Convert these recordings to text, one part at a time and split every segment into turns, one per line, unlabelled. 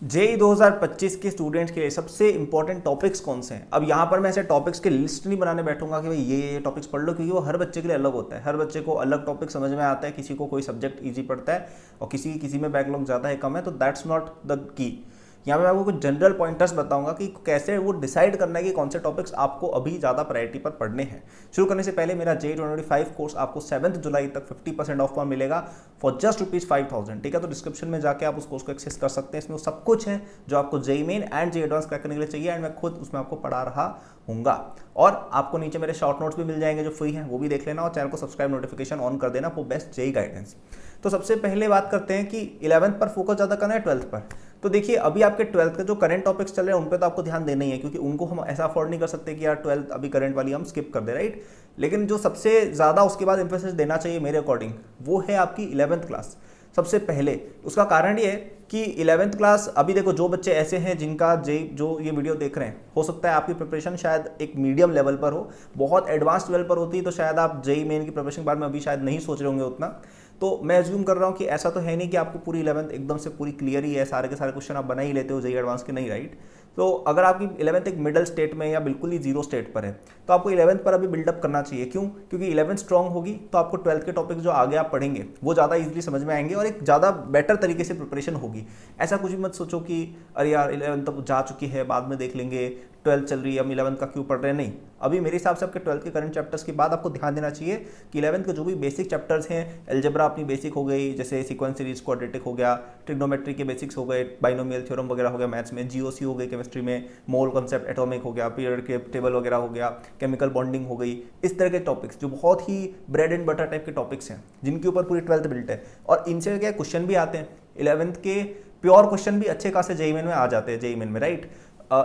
JEE 2025 के students के लिए सबसे इंपॉर्टेंट टॉपिक्स कौन से हैं। अब यहाँ पर मैं ऐसे टॉपिक्स की लिस्ट नहीं बनाने बैठूंगा कि भाई ये टॉपिक्स पढ़ लो, क्योंकि वो हर बच्चे के लिए अलग होता है। हर बच्चे को अलग टॉपिक समझ में आता है, किसी को कोई सब्जेक्ट इजी पड़ता है और किसी में बैकलॉग ज़्यादा है कम है, तो दैट्स नॉट द की। यहाँ पे मैं आपको कुछ जनरल पॉइंटर्स बताऊंगा कि कैसे वो डिसाइड करना है कि कौन से टॉपिक्स आपको अभी ज़्यादा प्रायोरिटी पर पढ़ने हैं। शुरू करने से पहले मेरा जेई 2025 कोर्स आपको 7 जुलाई तक 50% ऑफ पर मिलेगा फॉर जस्ट ₹5,000। ठीक है, तो डिस्क्रिप्शन में जाके आप उस कोर्स को एक्सेस कर सकते हैं। इसमें वो सब कुछ है जो आपको JEE main and JEE advance crack करने के लिए चाहिए, एंड मैं खुद उसमें आपको पढ़ा रहा हूँगा। और आपको नीचे मेरे शॉर्ट नोट्स भी मिल जाएंगे जो फ्री हैं, वो भी देख लेना और चैनल को सब्सक्राइब, नोटिफिकेशन ऑन कर देना फॉर बेस्ट जेई गाइडेंस। तो सबसे पहले बात करते हैं कि 11th पर फोकस ज़्यादा करना है 12th पर। तो देखिए, अभी आपके 12th के जो करंट टॉपिक्स चल रहे हैं उन पे तो आपको ध्यान देना ही है, क्योंकि उनको हम ऐसा अफोर्ड नहीं कर सकते कि यार 12th अभी करंट वाली हम स्किप कर दे, राइट। लेकिन जो सबसे ज़्यादा उसके बाद इंफोसिस देना चाहिए मेरे अकॉर्डिंग, वो है आपकी 11th क्लास सबसे पहले। उसका कारण ये है कि 11th क्लास, अभी देखो जो बच्चे ऐसे हैं जिनका जेई, जो ये वीडियो देख रहे हैं, हो सकता है आपकी प्रिपरेशन शायद एक मीडियम लेवल पर हो, बहुत एडवांस लेवल पर होती तो शायद आप जेई मेन की प्रिपरेशन के बारे में अभी शायद नहीं सोच रहे होंगे उतना। तो मैं एज्यूम कर रहा हूँ कि ऐसा तो है नहीं कि आपको पूरी 11th एकदम से पूरी क्लियर ही है, सारे के सारे क्वेश्चन आप बना ही लेते हो जेई एडवांस के, नहीं, राइट। तो अगर आपकी 11th एक मिडल स्टेट में या बिल्कुल ही जीरो स्टेट पर है, तो आपको 11th पर अभी बिल्डअप करना चाहिए। क्यों? क्योंकि 11th स्ट्रांग होगी तो आपको 12th के टॉपिक जो आगे आप पढ़ेंगे वो ज़्यादा इजीली समझ में आएंगे और एक ज़्यादा बेटर तरीके से प्रिपरेशन होगी। ऐसा कुछ भी मत सोचो कि अरे यार 11th तो जा चुकी है, बाद में देख लेंगे, 12th चल रही है, हम 11th का क्यों पढ़ रहे हैं। नहीं, अभी मेरे हिसाब से आपके 12th के करंट चैप्टर्स के बाद आपको ध्यान देना चाहिए कि 11th के जो भी बेसिक चैप्टर्स हैं, अलजेब्रा अपनी बेसिक हो गई, जैसे सीक्वेंस सीरीज, क्वाड्रेटिक हो गया, ट्रिग्नोमेट्री के बेसिक्स हो गए, बाइनोमियल थ्योरम वगैरह हो गया मैथ्स में, जीओसी हो गई केमिस्ट्री में, मोल कॉन्सेप्ट, एटॉमिक हो गया, पीरियड के टेबल वगैरह हो गया, केमिकल बॉन्डिंग हो गई। इस तरह के टॉपिक्स जो बहुत ही ब्रेड एंड बटर टाइप के टॉपिक्स हैं, जिनके ऊपर पूरी 12th बिल्ट है, और इनसे क्या क्वेश्चन भी आते हैं 11th के, प्योर क्वेश्चन भी अच्छे खासे जेई मेन में आ जाते हैं, जेई मेन में, राइट।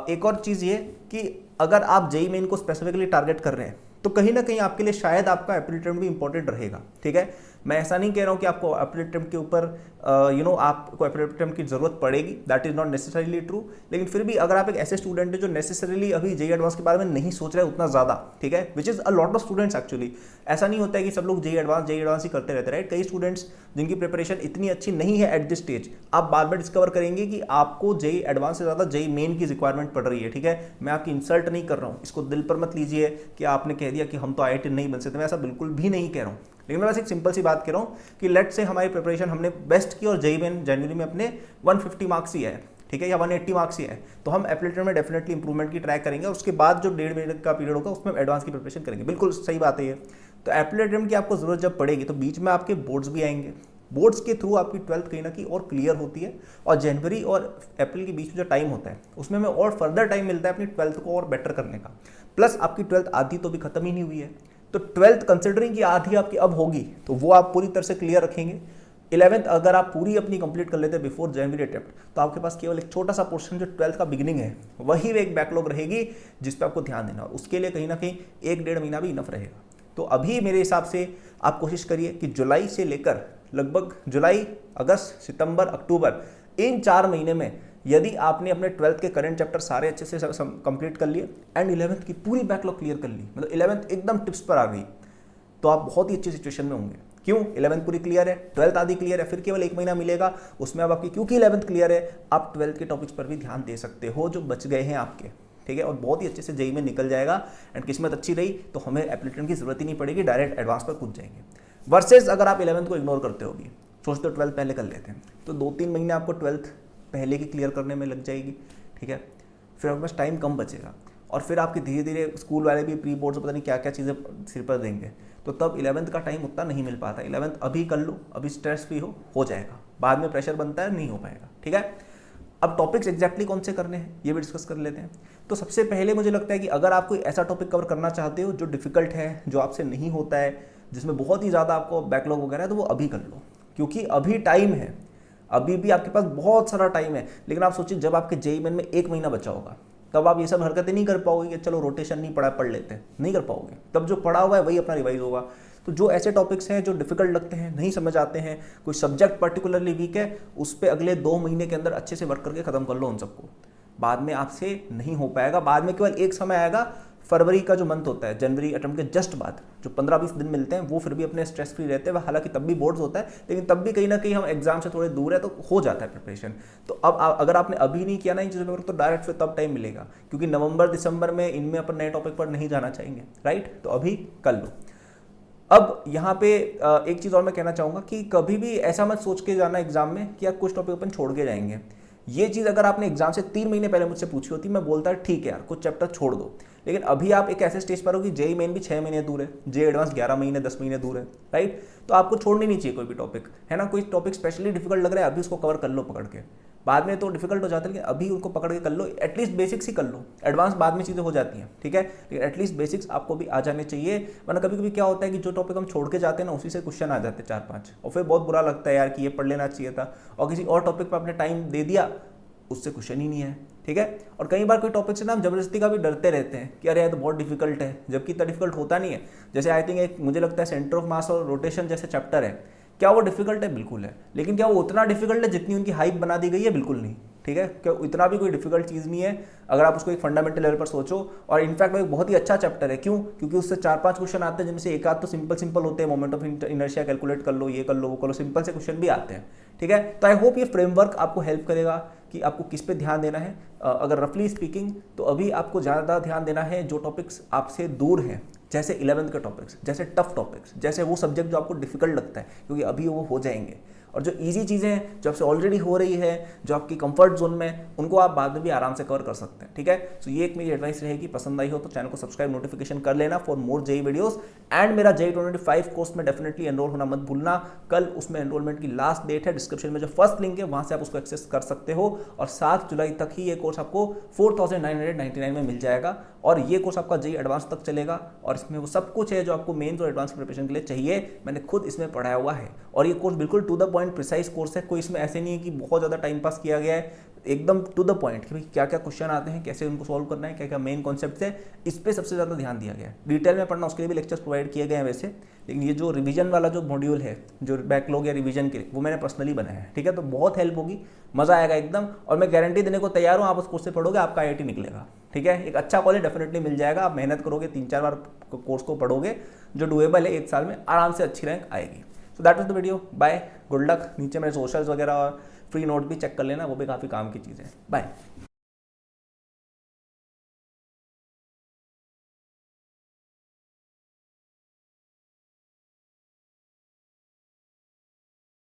एक और चीज़ ये कि अगर आप जेई मेन को स्पेसिफिकली टारगेट कर रहे हैं तो कहीं ना कहीं आपके लिए शायद आपका एप्टीट्यूड अटेम्प्ट भी इंपॉर्टेंट रहेगा। ठीक है, मैं ऐसा नहीं कह रहा हूँ कि आपको एप्टीट्यूड अटेम्प्ट के ऊपर आपको एप्टीट्यूड अटेम्प्ट की जरूरत पड़ेगी, that is not necessarily true. लेकिन फिर भी अगर आप एक ऐसे स्टूडेंट है जो नेसेसरीली अभी जेई एडवांस के बारे में नहीं सोच रहे उतना ज़्यादा, ठीक है, which is a lot of students actually. ऐसा नहीं होता है कि सब लोग जेई एडवांस ही करते रहते, राइट। कई स्टूडेंट्स जिनकी प्रिपरेशन इतनी अच्छी नहीं है एट दिस स्टेज, आप बार बार डिस्कवर करेंगे कि आपको जेई एडवांस से ज़्यादा जेई मेन की रिक्वायरमेंट पड़ रही है। ठीक है, मैं आपकी इंसल्ट नहीं कर रहा हूँ, इसको दिल पर मत लीजिए कि आपने कह दिया कि हम तो IIT नहीं बन सकते, मैं ऐसा बिल्कुल भी नहीं कह रहा हूँ। लेकिन मैं बस एक सिंपल सी बात कह रहा हूँ कि लेट से हमारी प्रिपरेशन हमने बेस्ट की और जेई मेन जनवरी में अपने 150 मार्क्स ही है, ठीक है, या 180 मार्क्स ही है, तो हम एप्टीट्यूड में डेफिनेटली इंप्रूवमेंट की ट्राई करेंगे और उसके बाद जो 1.5 महीने का पीरियड होगा उसमें एडवांस की प्रिपरेशन करेंगे। बिल्कुल सही बात है ये। तो एप्टीट्यूड की आपको जरूरत जब पड़ेगी तो बीच में आपके बोर्ड्स भी आएंगे, बोर्ड्स के थ्रू आपकी 12th कहीं ना कहीं और क्लियर होती है, और जनवरी और अप्रैल के बीच में जो टाइम होता है उसमें हमें और फर्दर टाइम मिलता है अपनी 12th को और बेटर करने का। प्लस आपकी 12th आधी तो भी खत्म ही नहीं हुई है, तो 12th कंसिडरिंग की आधी आपकी अब होगी तो वो आप पूरी तरह से क्लियर रखेंगे। 11th अगर आप पूरी अपनी कंप्लीट कर लेते हैं बिफोर जनवरी अटेम्प्ट, तो आपके पास केवल एक छोटा सा पोर्शन जो 12th का बिगिनिंग है वही एक बैकलॉग रहेगी जिस पर आपको ध्यान देना, और उसके लिए कहीं ना कहीं 1-1.5 महीना भी इनफ रहेगा। तो अभी मेरे हिसाब से आप कोशिश करिए कि जुलाई से लेकर लगभग जुलाई, अगस्त, सितंबर, अक्टूबर, इन 4 महीने में यदि आपने अपने 12th के करंट चैप्टर सारे अच्छे से कंप्लीट कर लिए एंड 11th की पूरी बैकलॉग क्लियर कर ली, मतलब 11th एकदम टिप्स पर आ गई, तो आप बहुत ही अच्छी सिचुएशन में होंगे। क्यों? 11th पूरी क्लियर है, 12th आधी क्लियर है, फिर केवल 1 महीना मिलेगा उसमें अब आपकी, क्योंकि 11th क्लियर है आप 12th के टॉपिक्स पर भी ध्यान दे सकते हो जो बच गए हैं आपके। ठीक है, और बहुत ही अच्छे से जेई में निकल जाएगा, एंड किस्मत अच्छी रही तो हमें एप्टीट्यूड की जरूरत ही नहीं पड़ेगी, डायरेक्ट एडवांस पर कूद जाएंगे। वर्सेस अगर आप 11th को इग्नोर करते होगी, सोचते हो 12th पहले कर लेते हैं, तो 2-3 महीने आपको 12th पहले की क्लियर करने में लग जाएगी। ठीक है, फिर आपके पास टाइम कम बचेगा, और फिर आपके धीरे धीरे स्कूल वाले भी प्री बोर्ड से पता नहीं क्या क्या चीज़ें सिर पर देंगे, तो तब 11th का टाइम उतना नहीं मिल पाता। 11th अभी कर लो, अभी स्ट्रेस फ्री हो जाएगा, बाद में प्रेशर बनता है, नहीं हो पाएगा। ठीक है, अब टॉपिक्स एग्जैक्टली कौन से करने हैं ये भी डिस्कस कर लेते हैं। तो सबसे पहले मुझे लगता है कि अगर आप कोई ऐसा टॉपिक कवर करना चाहते हो जो डिफिकल्ट है, जो आपसे नहीं होता है, जिसमें बहुत ही ज़्यादा आपको बैकलॉग वगैरह है, तो वो अभी कर लो, क्योंकि अभी टाइम है, अभी भी आपके पास बहुत सारा टाइम है। लेकिन आप सोचिए जब आपके जेई मेन में 1 महीना बचा होगा तब आप ये सब हरकतें नहीं कर पाओगे कि चलो रोटेशन नहीं पढ़ा, पढ़ लेते हैं, नहीं कर पाओगे। तब जो पढ़ा हुआ है वही अपना रिवाइज होगा। तो जो ऐसे टॉपिक्स हैं जो डिफिकल्ट लगते हैं, नहीं समझ आते हैं, कोई सब्जेक्ट पर्टिकुलरली वीक है, उस पर अगले 2 महीने के अंदर अच्छे से वर्क करके खत्म कर लो उन सबको। बाद में आपसे नहीं हो पाएगा, बाद में केवल एक समय आएगा फरवरी का जो मंथ होता है, जनवरी अटेम्प्ट के जस्ट बाद जो 15-20 दिन मिलते हैं, वो फिर भी अपने स्ट्रेस फ्री रहते हैं। हालांकि तब भी बोर्ड्स होता है, लेकिन तब भी कहीं ना कहीं हम एग्जाम से थोड़े दूर है, तो हो जाता है प्रिपरेशन। तो अब अगर आपने अभी नहीं किया ना इन चीज़ों पर, तो डायरेक्ट फिर तब टाइम मिलेगा, क्योंकि नवंबर दिसंबर में इनमें अपन नए टॉपिक पर नहीं जाना चाहेंगे, राइट। तो अभी कर लो। अब यहाँ पे एक चीज़ और मैं कहना चाहूँगा कि कभी भी ऐसा मत सोच के जाना एग्जाम में कि यार कुछ टॉपिक अपन छोड़ के जाएंगे। ये चीज़ अगर आपने एग्जाम से 3 महीने पहले मुझसे पूछी होती, मैं बोलता ठीक है यार कुछ चैप्टर छोड़ दो। लेकिन अभी आप एक ऐसे स्टेज पर हो कि जेईई मेन भी 6 महीने दूर है, जेईई एडवांस 11 महीने 10 महीने दूर है, राइट। तो आपको छोड़नी नहीं चाहिए कोई भी टॉपिक, है ना। कोई टॉपिक स्पेशली डिफिकल्ट लग रहा है, अभी उसको कवर कर लो पकड़ के। बाद में तो डिफिकल्ट हो जाता है, लेकिन अभी उनको पकड़ के कर लो। एटलीस्ट बेसिक्स ही कर लो, एडवांस बाद में चीज़ें हो जाती हैं, ठीक है। लेकिन एटलीस्ट बेसिक्स आपको भी आ जाने चाहिए, वरना कभी कभी क्या होता है कि जो टॉपिक हम छोड़ के जाते हैं ना, उसी से क्वेश्चन आ जाते हैं 4-5, और फिर बहुत बुरा लगता है यार कि ये पढ़ लेना चाहिए था, और किसी और टॉपिक पर आपने टाइम दे दिया, उससे क्वेश्चन ही नहीं है, ठीक है। और कई बार कोई टॉपिक से ना हम जबरदस्ती का भी डरते रहते हैं कि अरे यार तो बहुत डिफिकल्ट है, जबकि इतना डिफिकल्ट होता नहीं है। जैसे आई थिंक एक मुझे लगता है सेंटर ऑफ मास और रोटेशन जैसे चैप्टर है, क्या वो डिफिकल्ट है? बिल्कुल है। लेकिन क्या वो उतना डिफिकल्ट है जितनी उनकी हाइप बना दी गई है? बिल्कुल नहीं, ठीक है। क्या इतना भी कोई डिफिकल्ट चीज़ नहीं है अगर आप उसको एक फंडामेंटल लेवल पर सोचो। और इनफैक्ट वो एक बहुत ही अच्छा चैप्टर है। क्यों? क्योंकि उससे 4-5 क्वेश्चन आते हैं, जिनमें से एक आध तो सिंपल होते हैं, मोमेंट ऑफ इनर्शिया कैलकुलेट कर लो, ये कर लो, वो कर लो, सिंपल से क्वेश्चन भी आते हैं, ठीक है। तो आई होप ये फ्रेमवर्क आपको हेल्प करेगा कि आपको किस पे ध्यान देना है। अगर रफली स्पीकिंग तो अभी आपको ज़्यादा ध्यान देना है जो टॉपिक्स आपसे दूर हैं, जैसे 11th के टॉपिक्स, जैसे टफ टॉपिक्स, जैसे वो सब्जेक्ट जो आपको डिफिकल्ट लगता है, क्योंकि अभी वो हो जाएंगे। और जो इजी चीज़ें हैं जो आपसे ऑलरेडी हो रही है, जो आपकी कंफर्ट जोन में, उनको आप बाद में भी आराम से कवर कर सकते हैं, ठीक है। सो ये एक मेरी एडवाइस रहेगी। पसंद आई हो तो चैनल को सब्सक्राइब, नोटिफिकेशन कर लेना for more JEE videos. And मेरा जेईई 2025 कोर्स में डेफिनेटली एनरोल होना मत भूलना। कल उसमें एनरोलमेंट की लास्ट डेट है। डिस्क्रिप्शन में जो फर्स्ट लिंक है वहाँ से आप उसको एक्सेस कर सकते हो। और 7 जुलाई तक ही ये कोर्स आपको 4999 में मिल जाएगा। और ये कोर्स आपका जेईई एडवांस तक चलेगा, और इसमें वो सब कुछ है जो आपको मेंस और एडवांस प्रिपरेशन के लिए चाहिए। मैंने खुद इसमें पढ़ाया हुआ है, और ये कोर्स बिल्कुल to the point precise course है। कोई इसमें ऐसे नहीं है कि बहुत ज़्यादा टाइम पास किया गया है, एकदम टू द पॉइंट कि भाई क्या क्या क्वेश्चन आते हैं, कैसे उनको सॉल्व करना है, क्या क्या मेन कॉन्सेप्ट है, इस पर सबसे ज़्यादा ध्यान दिया गया है। डिटेल में पढ़ना उसके लिए भी लेक्चर्स प्रोवाइड किए गए हैं वैसे, लेकिन ये जो रिवीजन वाला जो मॉड्यूल है, जो बैकलॉग या रिवीजन के, वो मैंने पर्सनली बनाया है, ठीक है। तो बहुत हेल्प होगी, मज़ा आएगा एकदम। और मैं गारंटी देने को तैयार हूँ, आप उस कोर्स से पढ़ोगे आपका IIT निकलेगा, ठीक है। एक अच्छा कॉलेज डेफिनेटली मिल जाएगा। आप मेहनत करोगे, 3-4 बार कोर्स को पढ़ोगे, जो डुएबल है, 1 साल में आराम से अच्छी रैंक आएगी। So that was the video, bye, good luck. नीचे मेरे सोशल्स वगैरह और फ्री नोट भी चेक कर लेना, वो भी काफ़ी काम की चीज़ है। बाय।